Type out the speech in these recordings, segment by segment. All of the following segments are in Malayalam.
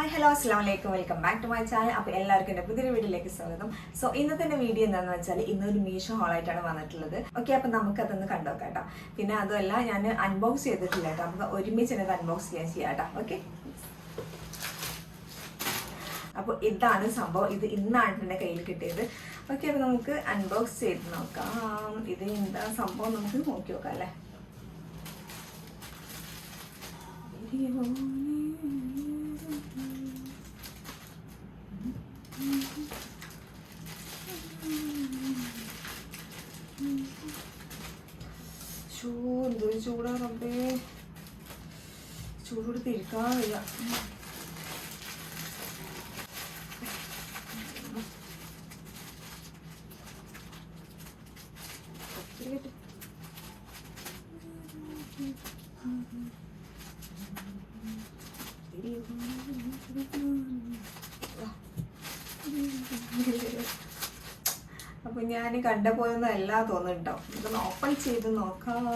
ഹായ് ഹലോ അസ്സാം വലൈക്കും welcome back to my channel. അപ്പോൾ എല്ലാവർക്കും എൻ്റെ പുതിയൊരു വീഡിയോയിലേക്ക് സ്വാഗതം. സോ ഇന്നത്തെ എൻ്റെ വീഡിയോ എന്താണെന്ന് വെച്ചാൽ ഇന്നൊരു മീഷോ ഹോളായിട്ടാണ് വന്നിട്ടുള്ളത്. ഓക്കെ, അപ്പം നമുക്കതൊന്ന് കണ്ടോക്കാം കേട്ടോ. പിന്നെ അതുമല്ല ഞാൻ അൺബോക്സ് ചെയ്തിട്ടില്ല കേട്ടോ, നമുക്ക് ഒരുമിച്ച് തന്നെ അൺബോക്സ് ചെയ്യാം കേട്ടോ. ഓക്കെ, അപ്പോൾ ഇതാണ് സംഭവം. ഇത് ഇന്നാണ് എൻ്റെ കയ്യിൽ കിട്ടിയത്. ഓക്കെ, അപ്പോൾ നമുക്ക് അൺബോക്സ് ചെയ്ത് നോക്കാം. ഇത് എന്താ സംഭവം നമുക്ക് നോക്കി നോക്കാം അല്ലേ. എന്തൊരു ചൂടാ റബ്ബേ, ചൂടോട് തിരിക്കാൻ വയ്യ. അപ്പൊ ഞാൻ കണ്ടപ്പോയൊന്നും എല്ലാം തോന്നുന്നുണ്ടോ. ഇതൊന്ന് ഓപ്പൺ ചെയ്ത് നോക്കാം.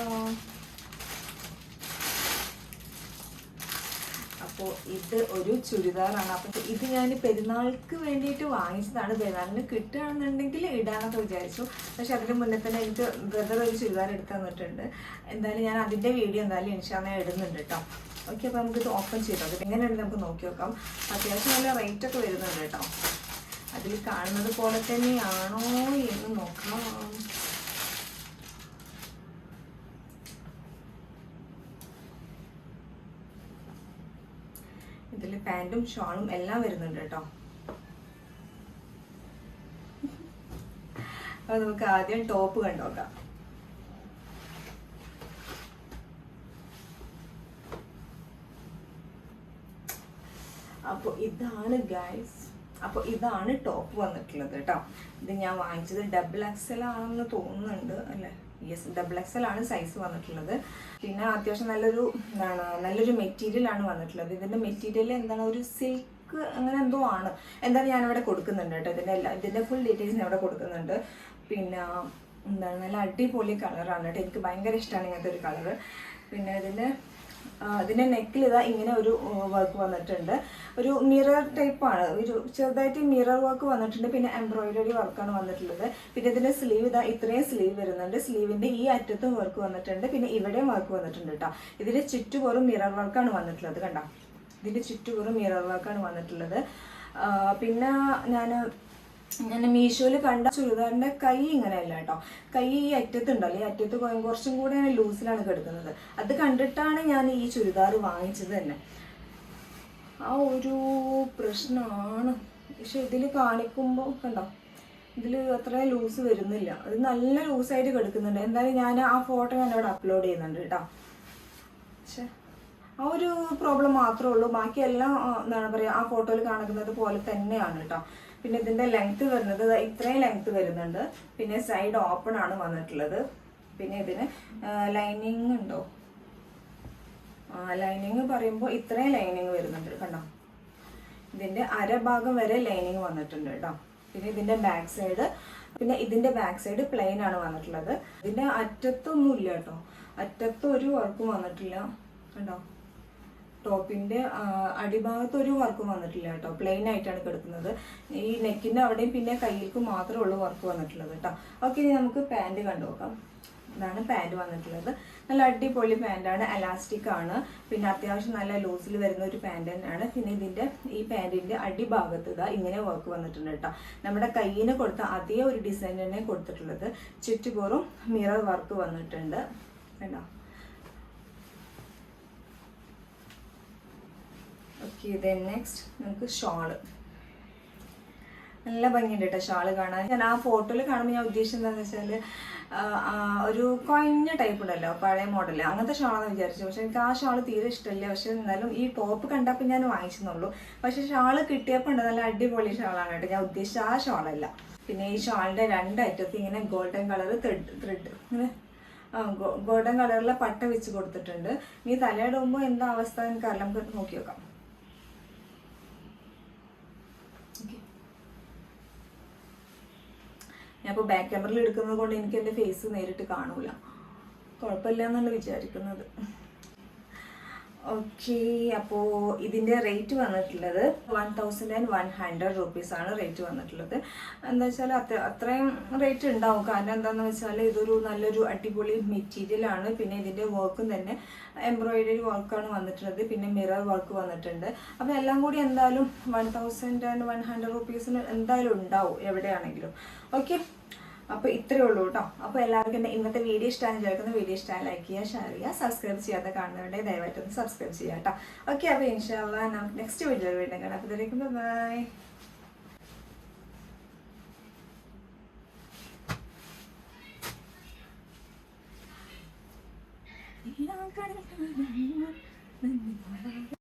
അപ്പോൾ ഇത് ഒരു ചുരിദാറാണ്. അപ്പം ഇത് ഞാൻ പെരുന്നാൾക്ക് വേണ്ടിയിട്ട് വാങ്ങിച്ചതാണ്. പെരുന്നാളിന് കിട്ടുകയാണെന്നുണ്ടെങ്കിൽ ഇടാനൊക്കെ വിചാരിച്ചു. പക്ഷെ അതിന് മുന്നേ തന്നെ എനിക്ക് ബ്രദർ ഒരു ചുരിദാർ എടുത്ത് തന്നിട്ടുണ്ട്. എന്തായാലും ഞാൻ അതിൻ്റെ വീഡിയോ എന്തായാലും ഇൻഷാല്ലാ ഇടുന്നുണ്ട് കേട്ടോ. ഓക്കെ, അപ്പോൾ നമുക്കിത് ഓപ്പൺ ചെയ്തോ. അത് എങ്ങനെയുണ്ട് നമുക്ക് നോക്കി നോക്കാം. അത്യാവശ്യം നല്ല റേറ്റൊക്കെ വരുന്നുണ്ട് കേട്ടോ. അതിൽ കാണുന്നത് പോലെ തന്നെയാണോ എന്ന് നോക്കാം. ഇതിൽ പാൻറ്റും ഷോളും എല്ലാം വരുന്നുണ്ട് കേട്ടോ. അപ്പോൾ നമുക്ക് ആദ്യം ടോപ്പ് കണ്ടോക്കാം. അപ്പോൾ ഇതാണ് ഗൈസ്. അപ്പോൾ ഇതാണ് ടോപ്പ് വന്നിട്ടുള്ളത് കേട്ടോ. ഇത് ഞാൻ വാങ്ങിച്ചത് XXL ആണെന്ന് തോന്നുന്നുണ്ട് അല്ലേ. യെസ്, XXL ആണ് സൈസ് വന്നിട്ടുള്ളത്. പിന്നെ അത്യാവശ്യം നല്ലൊരു മെറ്റീരിയലാണ് വന്നിട്ടുള്ളത്. ഇതിൻ്റെ മെറ്റീരിയൽ എന്താണ്, ഒരു സിൽക്ക് അങ്ങനെ എന്തോ ആണ്. എന്തായാലും ഞാനിവിടെ കൊടുക്കുന്നുണ്ട് കേട്ടോ. ഇതിൻ്റെ ഫുൾ ഡീറ്റെയിൽസ് ഞാൻ ഇവിടെ കൊടുക്കുന്നുണ്ട്. പിന്നെ എന്താണ്, നല്ല അടിപൊളി കളറാണ് കേട്ടോ. എനിക്ക് ഭയങ്കര ഇഷ്ടമാണ് ഇങ്ങനത്തെ ഒരു കളറ്. പിന്നെ ഇതിൻ്റെ നെക്കിൽ ഇതാ ഇങ്ങനെ ഒരു വർക്ക് വന്നിട്ടുണ്ട്. ഒരു മിറർ ടൈപ്പാണ്, ഒരു ചെറുതായിട്ട് മിറർ വർക്ക് വന്നിട്ടുണ്ട്. പിന്നെ എംബ്രോയിഡറി വർക്കാണ് വന്നിട്ടുള്ളത്. പിന്നെ ഇതിൻ്റെ സ്ലീവ് ഇതാ ഇത്രയും സ്ലീവ് വരുന്നുണ്ട്. സ്ലീവിൻ്റെ ഈ അറ്റത്തും വർക്ക് വന്നിട്ടുണ്ട്. പിന്നെ ഇവിടെയും വർക്ക് വന്നിട്ടുണ്ട് കേട്ടോ. ഇതിൻ്റെ ചുറ്റുപുറം മിറർ വർക്കാണ് വന്നിട്ടുള്ളത് കണ്ടോ. ഇതിൻ്റെ ചുറ്റുപുറം മിറർ വർക്കാണ് വന്നിട്ടുള്ളത്. പിന്നെ ഞാൻ മീഷോയിൽ കണ്ട ചുരിദാറിൻ്റെ കൈ ഇങ്ങനെയല്ല കേട്ടോ. കൈ ഈ അറ്റത്തുണ്ടല്ലോ, ഈ അറ്റത്ത് കുറച്ചും കൂടെ ലൂസിലാണ് കിടക്കുന്നത്. അത് കണ്ടിട്ടാണ് ഞാൻ ഈ ചുരിദാർ വാങ്ങിച്ചത് തന്നെ. ആ ഒരു പ്രശ്നമാണ്. പക്ഷെ ഇതിൽ കാണിക്കുമ്പോൾ കണ്ടോ, ഇതിൽ അത്ര ലൂസ് വരുന്നില്ല. അത് നല്ല ലൂസായിട്ട് കിടക്കുന്നുണ്ട്. എന്തായാലും ഞാൻ ആ ഫോട്ടോ ഞാനിവിടെ അപ്ലോഡ് ചെയ്യുന്നുണ്ട് കേട്ടോ. പക്ഷെ ആ ഒരു പ്രോബ്ലം മാത്രമേ ഉള്ളൂ. ബാക്കിയെല്ലാം എന്താണ് പറയുക, ആ ഫോട്ടോയിൽ കാണിക്കുന്നത് പോലെ തന്നെയാണ് കേട്ടോ. പിന്നെ ഇതിൻ്റെ ലെങ്ത്ത് വരുന്നത് ഇത്രയും ലെങ്ത്ത് വരുന്നുണ്ട്. പിന്നെ സൈഡ് ഓപ്പൺ ആണ് വന്നിട്ടുള്ളത്. പിന്നെ ഇതിന് ലൈനിങ് ഉണ്ടോ, ലൈനിങ് പറയുമ്പോൾ ഇത്രയും ലൈനിങ് വരുന്നുണ്ട് കണ്ടോ. ഇതിൻ്റെ അരഭാഗം വരെ ലൈനിങ് വന്നിട്ടുണ്ട് കേട്ടോ. പിന്നെ ഇതിൻ്റെ ബാക്ക് സൈഡ് പ്ലെയിൻ ആണ് വന്നിട്ടുള്ളത്. ഇതിൻ്റെ അറ്റത്തൊന്നും ഇല്ല കേട്ടോ. അറ്റത്തും ഒരു വർക്കും വന്നിട്ടില്ല കണ്ടോ. ടോപ്പിൻ്റെ അടിഭാഗത്ത് ഒരു വർക്കും വന്നിട്ടില്ല കേട്ടോ. പ്ലെയിൻ ആയിട്ടാണ് കിടക്കുന്നത്. ഈ നെക്കിൻ്റെ അവിടെയും പിന്നെ കയ്യിലേക്ക് മാത്രമേ ഉള്ളൂ വർക്ക് വന്നിട്ടുള്ളത് കേട്ടോ. ഓക്കെ, ഇനി നമുക്ക് പാൻറ് കണ്ടു നോക്കാം. ഇതാണ് പാൻറ് വന്നിട്ടുള്ളത്. നല്ല അടിപൊളി പാൻറ്റാണ്, എലാസ്റ്റിക് ആണ്. പിന്നെ അത്യാവശ്യം നല്ല ലൂസിൽ വരുന്ന ഒരു പാൻറ് തന്നെയാണ്. പിന്നെ ഈ പാൻറ്റിൻ്റെ അടിഭാഗത്ത് ഇതാ ഇങ്ങനെ വർക്ക് വന്നിട്ടുണ്ട് കേട്ടോ. നമ്മുടെ കയ്യിന് കൊടുത്ത അതേ ഒരു ഡിസൈൻ തന്നെ കൊടുത്തിട്ടുള്ളത്. ചുറ്റുപുറം മിറർ വർക്ക് വന്നിട്ടുണ്ട് കേട്ടോ. ഓക്കെ, ദെൻ നെക്സ്റ്റ് നമുക്ക് ഷോള്. നല്ല ഭംഗിയുണ്ട് കേട്ടോ ഷാള് കാണാൻ. ഞാൻ ആ ഫോട്ടോയിൽ കാണുമ്പോൾ ഞാൻ ഉദ്ദേശിച്ചത് എന്താണെന്ന് വെച്ചാൽ ഒരു കുഴഞ്ഞ ടൈപ്പ് ഉണ്ടല്ലോ, പഴയ മോഡല്, അങ്ങനത്തെ ഷാളാണെന്ന് വിചാരിച്ചു. പക്ഷെ എനിക്ക് ആ ഷാള് തീരെ ഇഷ്ടമില്ല. പക്ഷെ എന്നാലും ഈ ടോപ്പ് കണ്ടപ്പോൾ ഞാൻ വാങ്ങിച്ചെന്നുള്ളൂ. പക്ഷെ ഷാള് കിട്ടിയപ്പോൾ ഉണ്ട് നല്ല അടിപൊളി ഷാളാണ് കേട്ടോ. ഞാൻ ഉദ്ദേശിച്ച ആ ഷാളല്ല. പിന്നെ ഈ ഷാളിൻ്റെ രണ്ടറ്റത്ത് ഇങ്ങനെ ഗോൾഡൻ കളർ ത്രെഡ് ഇങ്ങനെ ഗോൾഡൻ കളറിലെ പട്ട വെച്ച് കൊടുത്തിട്ടുണ്ട്. ഇനി തലയിടുമ്പോൾ എന്താ അവസ്ഥ എനിക്കറിയാം. നമുക്ക് നോക്കി നോക്കാം. ഞാൻ ഇപ്പോൾ ബാക്ക് ക്യാമറയിൽ എടുക്കുന്നത് കൊണ്ട് എനിക്ക് എൻ്റെ ഫേസ് നേരിട്ട് കാണൂല. കുഴപ്പമില്ല എന്നാണ് വിചാരിക്കുന്നത്. ഓക്കെ, അപ്പോൾ ഇതിൻ്റെ റേറ്റ് വന്നിട്ടുള്ളത് 1100 റുപ്പീസാണ് റേറ്റ് വന്നിട്ടുള്ളത്. എന്താ വെച്ചാൽ അത്രയും റേറ്റ് ഉണ്ടാവും. കാരണം എന്താണെന്ന് വെച്ചാൽ ഇതൊരു നല്ലൊരു അടിപൊളി മെറ്റീരിയലാണ്. പിന്നെ ഇതിൻ്റെ വർക്കും തന്നെ എംബ്രോയിഡറി വർക്കാണ് വന്നിട്ടുള്ളത്. പിന്നെ മിറർ വർക്ക് വന്നിട്ടുണ്ട്. അപ്പോൾ എല്ലാം കൂടി എന്തായാലും 1100 റുപ്പീസിന് എന്തായാലും ഉണ്ടാവും എവിടെയാണെങ്കിലും. ഓക്കെ, അപ്പോൾ ഇത്രയേ ഉള്ളൂ കേട്ടോ. അപ്പോൾ എല്ലാവർക്കും എൻ്റെ ഇന്നത്തെ വീഡിയോ ഇഷ്ടമാണ് വിചാരിക്കുന്ന വീഡിയോ ഇഷ്ടമായി ലൈക്ക് ചെയ്യുക, ഷെയർ ചെയ്യുക, സബ്സ്ക്രൈബ് ചെയ്യാതെ കാണുന്നവരുടെ ദയവായിട്ടൊന്ന് സബ്സ്ക്രൈബ് ചെയ്യുക കേട്ടോ. ഓക്കെ, അപ്പോൾ ഇൻഷാല്ലാ നമുക്ക് നെക്സ്റ്റ് വീഡിയോയിൽ വീണ്ടും കാണാം. അപ്പോൾ ഇതിലേക്കും ബൈ.